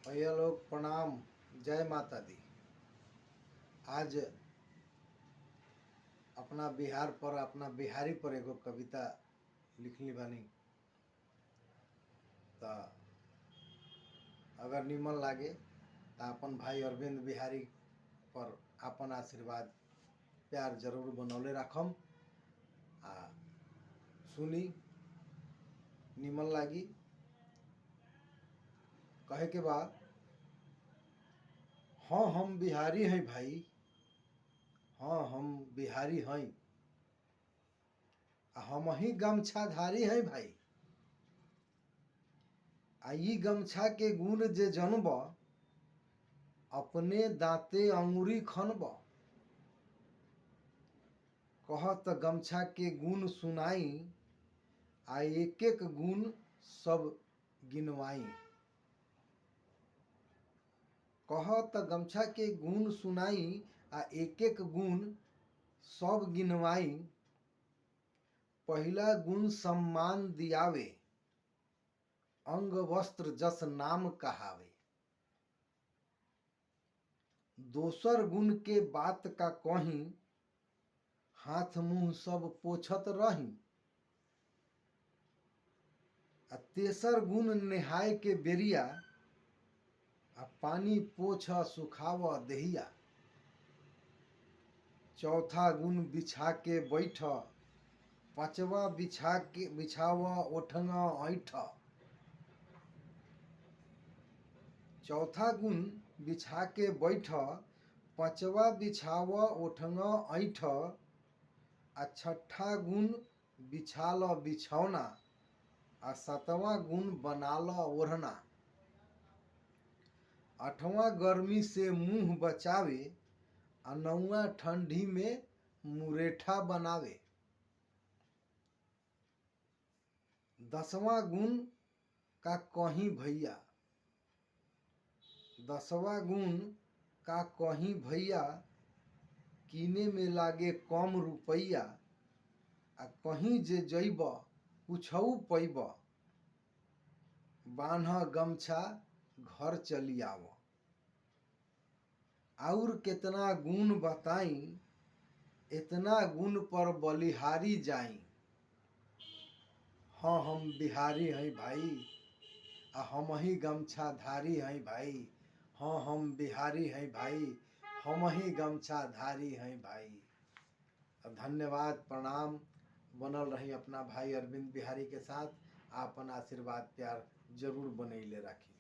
भैया लोग प्रणाम। जय माता दी। आज अपना बिहार पर, अपना बिहारी पर एगो कविता लिखली बानी। तो अगर निमन लागे तो अपन भाई अरविंद बिहारी पर अपन आशीर्वाद प्यार जरूर बनौले रखम। आ सुनी, निमन लागी। कहे के बाद, हाँ हम बिहारी हैं भाई, हाँ हम बिहारी हैं, हम ही गमछाधारी हैं भाई। आई गमछा के गुण जे जनब, अपने दांते अंगुरी खनब। कहत गमछा के गुण सुनाई, आ एक एक गुण सब गिनवाई। कहत गमछा के गुण सुनाई, आ एक एक गुण सब गिनवाई। पहला गुण सम्मान दियावे, अंग वस्त्र जस नाम कहावे। दोसर गुण के बात का कहीं, हाथ मुंह सब पोछत रही। आ तेसर गुण नेहाय के बेरिया, आ पानी पोछ सुखाव देहिया। चौथा गुण बिछा के बैठ, पांचवा बिछाव ओठंगा ऐठ। चौथा गुण बिछा के बैठ, पांचवा बिछाव ओठंगा ऐठ। आ छठा गुण बिछाल बिछौना, आ सातवां गुण बनाल ओढ़ना। आठवां गर्मी से मुंह बचावे, आ नौवां ठंडी में मुरेठा बनावे। दसवां गुण का कहीं भैया, दसवां गुण का कहीं भैया, कीने में लागे कम रुपैया। आ कहीं जे जइब कुछऊ पैब, बान्ह गमछा घर चली आव। और केतना गुण बताई, इतना गुण पर बलिहारी जाई। हाँ हम बिहारी हैं भाई, आ हम ही गमछाधारी हैं भाई। हाँ हम बिहारी हैं भाई, हम ही गमछाधारी हैं भाई। धन्यवाद, प्रणाम। बनल रही अपना भाई अरविंद बिहारी के साथ। आपन आशीर्वाद प्यार जरूर बनैले राखी।